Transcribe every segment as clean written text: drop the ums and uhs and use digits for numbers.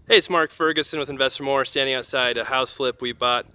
Hey, it's Mark Ferguson with Investor More, standing outside a house flip we bought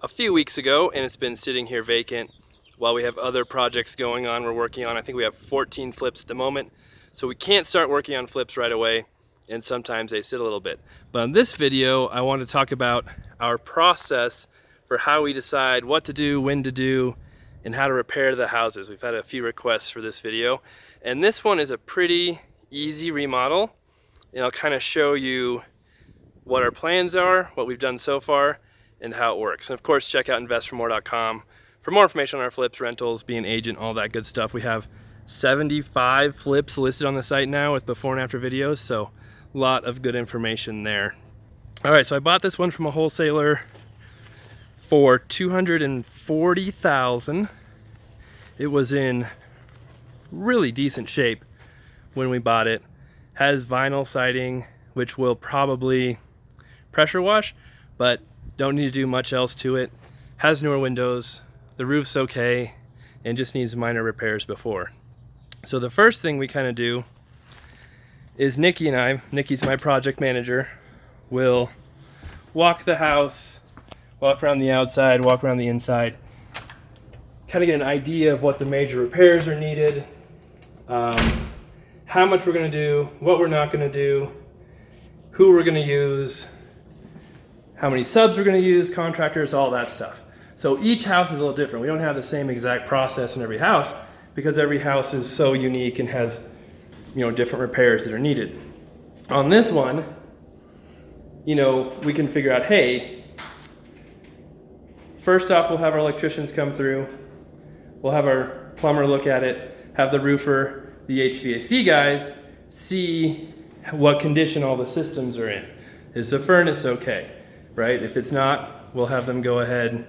a few weeks ago, and it's been sitting here vacant while we have other projects going on we're working on. I think we have 14 flips at the moment, so we can't start working on flips right away, and sometimes they sit a little bit. But on this video, I want to talk about our process for how we decide what to do, when to do, and how to repair the houses. We've had a few requests for this video, and this one is a pretty easy remodel, and I'll kind of show you what our plans are, what we've done so far, and how it works. And of course, check out investormore.com for more information on our flips, rentals, being an agent, all that good stuff. We have 75 flips listed on the site now with before and after videos, so a lot of good information there. All right, so I bought this one from a wholesaler for $240,000. It was in really decent shape when we bought it. Has vinyl siding, which will probably pressure wash, but don't need to do much else to it. Has newer windows, the roof's okay, and just needs minor repairs before. So the first thing we kind of do is Nikki's my project manager, will walk the house, walk around the outside, walk around the inside, kind of get an idea of what the major repairs are needed, how much we're going to do, what we're not going to do, who we're going to use, how many subs we're going to use, contractors, all that stuff. So each house is a little different. We don't have the same exact process in every house because every house is so unique and has, different repairs that are needed. On this one, we can figure out, hey, first off, we'll have our electricians come through. We'll have our plumber look at it, have the roofer, the HVAC guys see what condition all the systems are in. Is the furnace okay, right? If it's not, we'll have them go ahead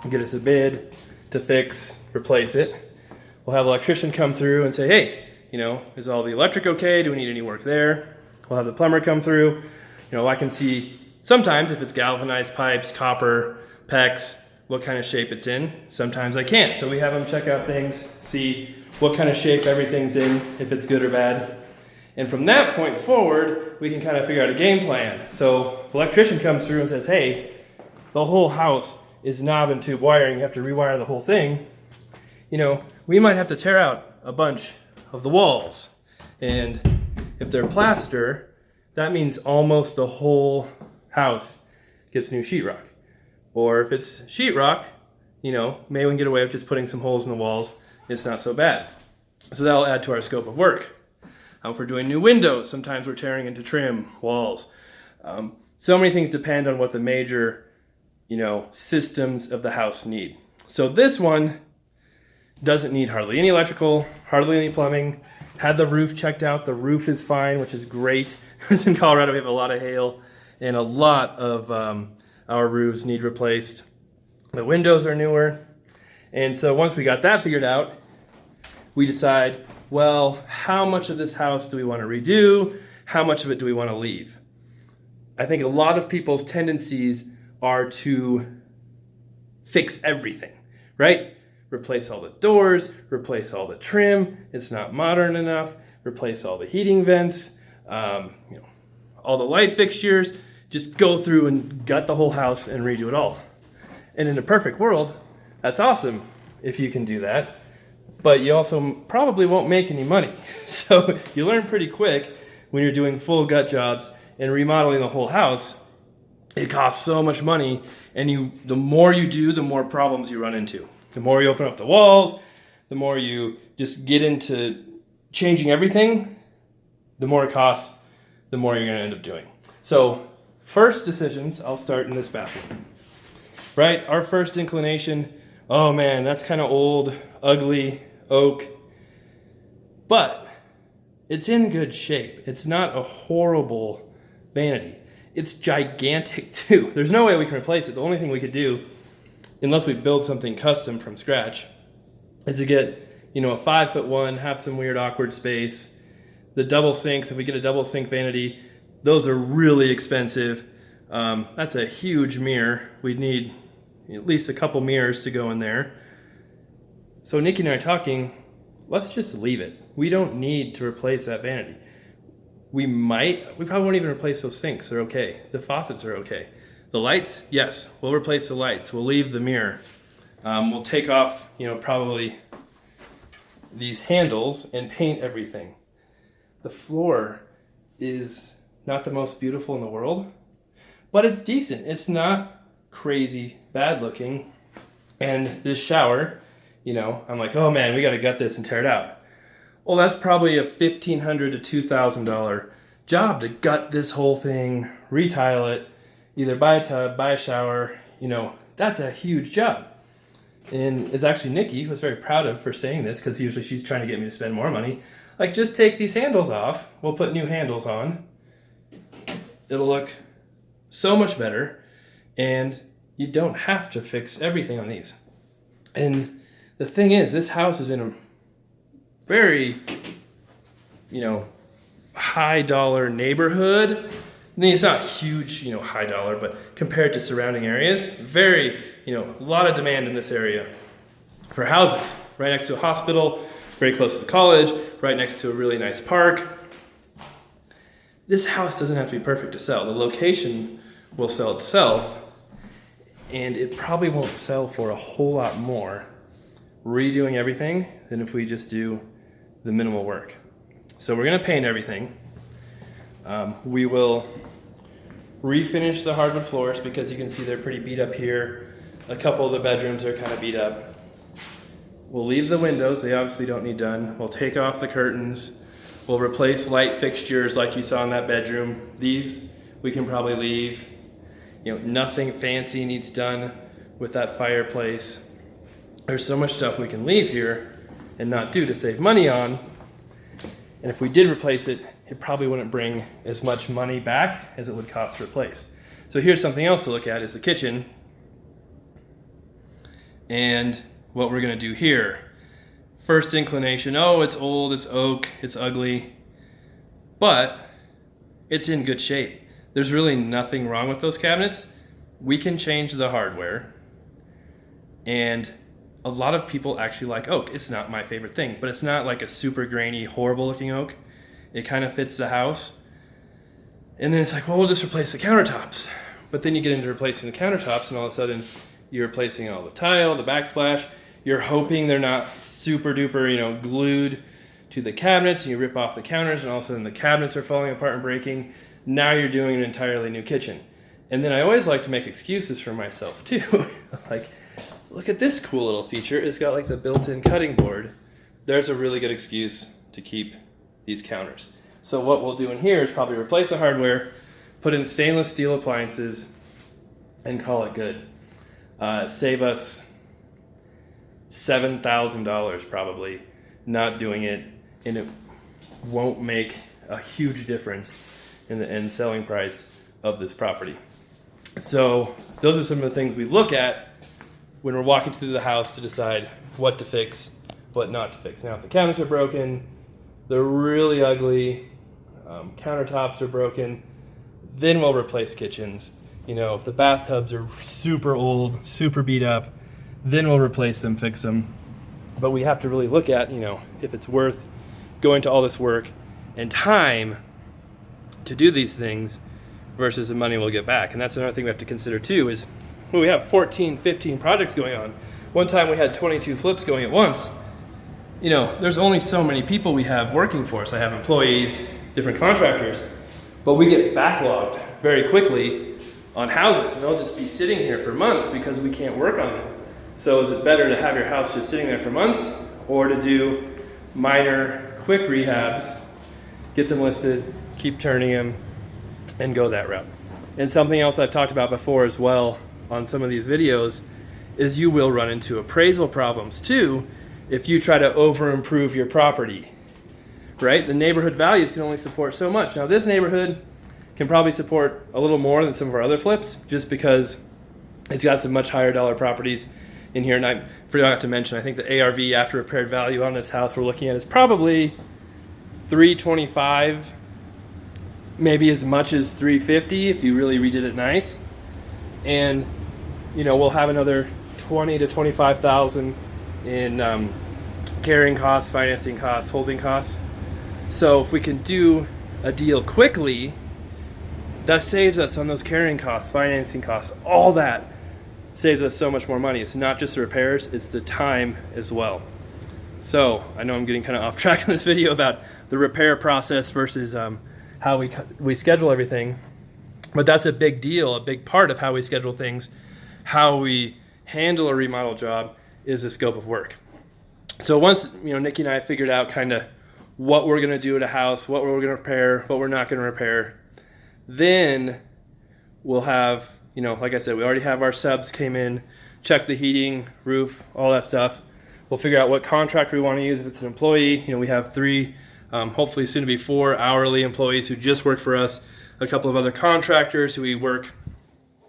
and get us a bid to fix, replace it. We'll have an electrician come through and say, hey, is all the electric okay? Do we need any work there? We'll have the plumber come through. I can see sometimes if it's galvanized pipes, copper, PEX, what kind of shape it's in. Sometimes I can't. So we have them check out things, see what kind of shape everything's in, if it's good or bad. And from that point forward, we can kind of figure out a game plan. So the electrician comes through and says, hey, the whole house is knob and tube wiring. You have to rewire the whole thing. We might have to tear out a bunch of the walls. And if they're plaster, that means almost the whole house gets new sheetrock. Or if it's sheetrock, maybe we can get away with just putting some holes in the walls. It's not so bad. So that'll add to our scope of work. If we're doing new windows, sometimes we're tearing into trim, walls. So many things depend on what the major, systems of the house need. So this one doesn't need hardly any electrical, hardly any plumbing. Had the roof checked out. The roof is fine, which is great. Because in Colorado we have a lot of hail, and a lot of our roofs need replaced. The windows are newer. And so once we got that figured out, we decide, well, how much of this house do we want to redo? How much of it do we want to leave? I think a lot of people's tendencies are to fix everything, right? Replace all the doors, replace all the trim, it's not modern enough, replace all the heating vents, all the light fixtures, just go through and gut the whole house and redo it all. And in a perfect world, that's awesome if you can do that. But you also probably won't make any money. So you learn pretty quick when you're doing full gut jobs and remodeling the whole house. It costs so much money, and the more you do, the more problems you run into. The more you open up the walls, the more you just get into changing everything, the more it costs, the more you're going to end up doing. So first decisions, I'll start in this bathroom. Right? Our first inclination, oh man, that's kind of old, ugly, oak, but it's in good shape. It's not a horrible vanity. It's gigantic too. There's no way we can replace it. The only thing we could do, unless we build something custom from scratch, is to get, a 5'1", have some weird awkward space. The double sinks, if we get a double sink vanity, those are really expensive. That's a huge mirror. We'd need at least a couple mirrors to go in there. So Nikki and I are talking, let's just leave it. We don't need to replace that vanity. We probably won't even replace those sinks. They're okay. The faucets are okay. The lights, yes, we'll replace the lights. We'll leave the mirror. We'll take off, probably these handles and paint everything. The floor is not the most beautiful in the world, but it's decent. It's not crazy bad looking. And this shower, I'm like, oh man, we got to gut this and tear it out. Well, that's probably a $1,500 to $2,000 job to gut this whole thing, retile it, either buy a tub, buy a shower. That's a huge job. And it's actually Nikki, who was very proud of for saying this, because usually she's trying to get me to spend more money. Like, just take these handles off. We'll put new handles on. It'll look so much better. And you don't have to fix everything on these. And the thing is, this house is in a very, high dollar neighborhood. I mean, it's not huge, high dollar, but compared to surrounding areas, very, a lot of demand in this area for houses. Right next to a hospital, very close to the college, right next to a really nice park. This house doesn't have to be perfect to sell. The location will sell itself, and it probably won't sell for a whole lot more redoing everything than if we just do the minimal work. So we're gonna paint everything. We will refinish the hardwood floors because you can see they're pretty beat up here. A couple of the bedrooms are kind of beat up. We'll leave the windows, they obviously don't need done. We'll take off the curtains. We'll replace light fixtures like you saw in that bedroom. These we can probably leave. Nothing fancy needs done with that fireplace. There's so much stuff we can leave here and not do to save money on. And if we did replace it, it probably wouldn't bring as much money back as it would cost to replace. So here's something else to look at is the kitchen. And what we're gonna do here. First inclination, oh, it's old, it's oak, it's ugly, but it's in good shape. There's really nothing wrong with those cabinets. We can change the hardware. And a lot of people actually like oak. It's not my favorite thing, but it's not like a super grainy, horrible looking oak. It kind of fits the house. And then it's like, well, we'll just replace the countertops. But then you get into replacing the countertops and all of a sudden you're replacing all the tile, the backsplash. You're hoping they're not super duper, glued to the cabinets, and you rip off the counters and all of a sudden the cabinets are falling apart and breaking. Now you're doing an entirely new kitchen. And then I always like to make excuses for myself too. Like, look at this cool little feature. It's got like the built-in cutting board. There's a really good excuse to keep these counters. So what we'll do in here is probably replace the hardware, put in stainless steel appliances, and call it good. Save us $7,000 probably not doing it, and it won't make a huge difference in the end selling price of this property. So those are some of the things we look at when we're walking through the house to decide what to fix, what not to fix. Now, if the cabinets are broken, they're really ugly, countertops are broken, then we'll replace kitchens. If the bathtubs are super old, super beat up, then we'll replace them, fix them. But we have to really look at, if it's worth going to all this work and time to do these things versus the money we'll get back. And that's another thing we have to consider too is, well, we have 14, 15 projects going on. One time we had 22 flips going at once. There's only so many people we have working for us. I have employees, different contractors, but we get backlogged very quickly on houses, and they'll just be sitting here for months because we can't work on them. So is it better to have your house just sitting there for months, or to do minor, quick rehabs, get them listed, keep turning them, and go that route? And something else I've talked about before as well on some of these videos is you will run into appraisal problems too if you try to over improve your property, right? The neighborhood values can only support so much. Now this neighborhood can probably support a little more than some of our other flips just because it's got some much higher dollar properties in here. And I forgot to mention, I think the ARV after repaired value on this house we're looking at is probably $325, maybe as much as $350 if you really redid it nice. And we'll have another $20,000 to $25,000 in carrying costs, financing costs, holding costs. So if we can do a deal quickly, that saves us on those carrying costs, financing costs, all that saves us so much more money. It's not just the repairs, it's the time as well. So I know I'm getting kind of off track in this video about the repair process versus how we schedule everything, but that's a big deal. A big part of how we schedule things, how we handle a remodel job, is the scope of work. So once Nikki and I figured out kind of what we're going to do at a house, what we're going to repair, what we're not going to repair, then we'll have, like I said, we already have our subs came in, check the heating, roof, all that stuff. We'll figure out what contractor we want to use. If it's an employee, we have 3, hopefully soon to be 4 hourly employees who just work for us. A couple of other contractors who we work,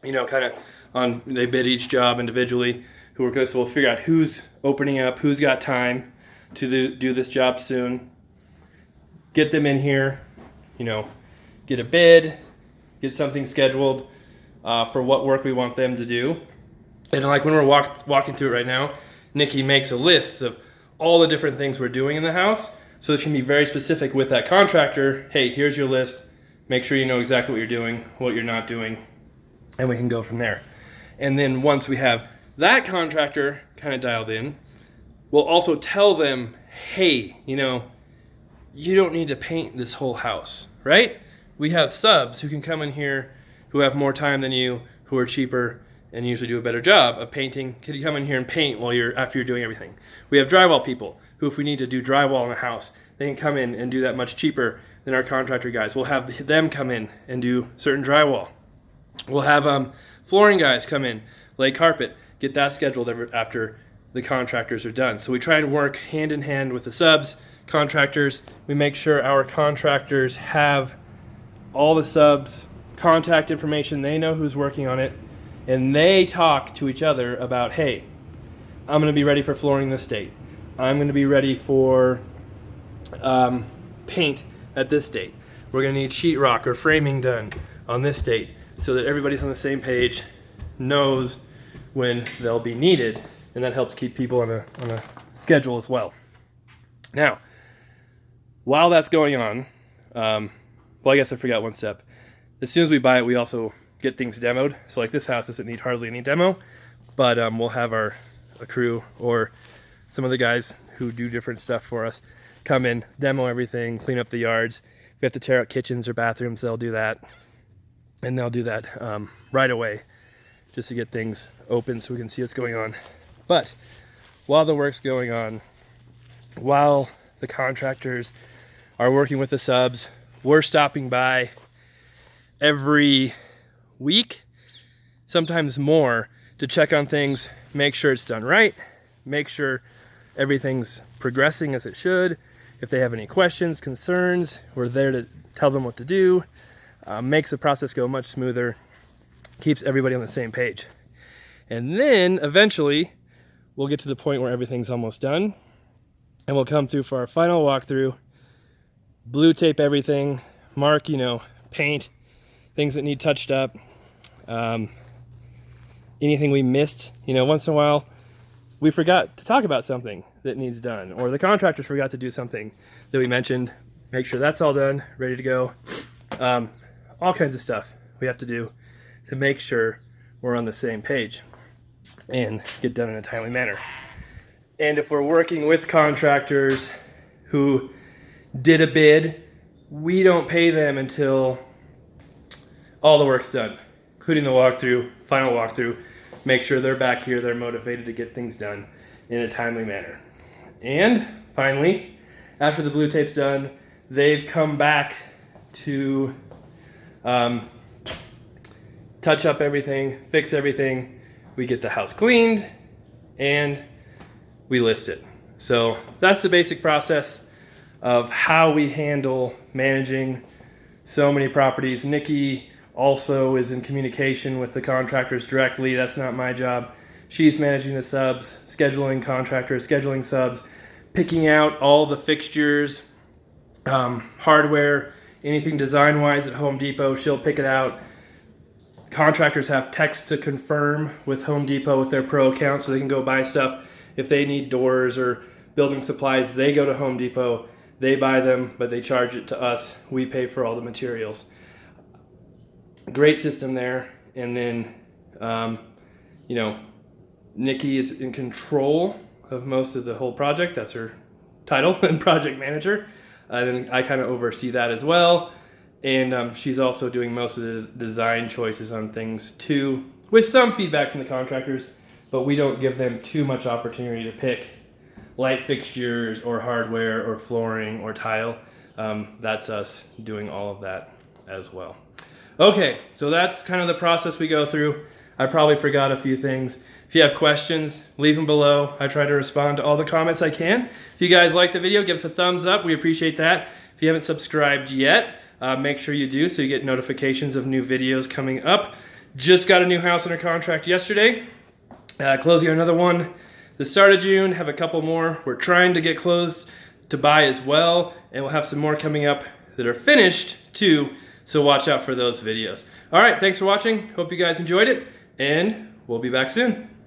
kind of on, they bid each job individually, who work with us. So we'll figure out who's opening up, who's got time to do this job soon. Get them in here, get a bid, get something scheduled for what work we want them to do. And like when we're walking through it right now, Nikki makes a list of all the different things we're doing in the house, so she can be very specific with that contractor. Hey, here's your list. Make sure you know exactly what you're doing, what you're not doing, and we can go from there. And then once we have that contractor kind of dialed in, we'll also tell them, hey, you don't need to paint this whole house, right? We have subs who can come in here who have more time than you, who are cheaper, and usually do a better job of painting. Could you come in here and paint after you're doing everything? We have drywall people who, if we need to do drywall in a house, they can come in and do that much cheaper than our contractor guys. We'll have them come in and do certain drywall. We'll have flooring guys come in, lay carpet, get that scheduled after the contractors are done. So we try and work hand in hand with the subs, contractors. We make sure our contractors have all the subs' contact information. They know who's working on it. And they talk to each other about, hey, I'm going to be ready for flooring this date. I'm going to be ready for paint at this date. We're going to need sheetrock or framing done on this date, so that everybody's on the same page, knows when they'll be needed, and that helps keep people on a schedule as well. Now, while that's going on, I guess I forgot one step. As soon as we buy it, we also get things demoed. So like this house doesn't need hardly any demo, but we'll have a crew or some of the guys who do different stuff for us come in, demo everything, clean up the yards. If we have to tear out kitchens or bathrooms, they'll do that. And they'll do that right away just to get things open so we can see what's going on. But while the work's going on, while the contractors are working with the subs, we're stopping by every week, sometimes more, to check on things, make sure it's done right, make sure everything's progressing as it should. If they have any questions, concerns, we're there to tell them what to do. Makes the process go much smoother, keeps everybody on the same page. And then eventually we'll get to the point where everything's almost done, and we'll come through for our final walkthrough, blue tape everything, mark, paint, things that need touched up, anything we missed. Once in a while we forgot to talk about something that needs done, or the contractors forgot to do something that we mentioned. Make sure that's all done, ready to go. All kinds of stuff we have to do to make sure we're on the same page and get done in a timely manner. And if we're working with contractors who did a bid, we don't pay them until all the work's done, including the walkthrough, final walkthrough. Make sure they're back here, they're motivated to get things done in a timely manner. And finally, after the blue tape's done, they've come back to touch up everything, fix everything. We get the house cleaned and we list it. So that's the basic process of how we handle managing so many properties. Nikki also is in communication with the contractors directly. That's not my job. She's managing the subs, scheduling contractors, scheduling subs, picking out all the fixtures, hardware, anything design-wise at Home Depot, she'll pick it out. Contractors have text to confirm with Home Depot with their pro account so they can go buy stuff. If they need doors or building supplies, they go to Home Depot. They buy them, but they charge it to us. We pay for all the materials. Great system there. And then, you know, Nikki is in control of most of the whole project. That's her title, and project manager. And then I kind of oversee that as well. And she's also doing most of the design choices on things too, with some feedback from the contractors, but we don't give them too much opportunity to pick light fixtures or hardware or flooring or tile. That's us doing all of that as well. Okay, so that's kind of the process we go through. I probably forgot a few things. If you have questions, leave them below. I try to respond to all the comments I can. If you guys like the video, give us a thumbs up. We appreciate that. If you haven't subscribed yet, make sure you do so you get notifications of new videos coming up. Just got a new house under contract yesterday. Closing another one the start of June. Have a couple more. We're trying to get closed to buy as well. And we'll have some more coming up that are finished too. So watch out for those videos. All right, thanks for watching. Hope you guys enjoyed it. And we'll be back soon.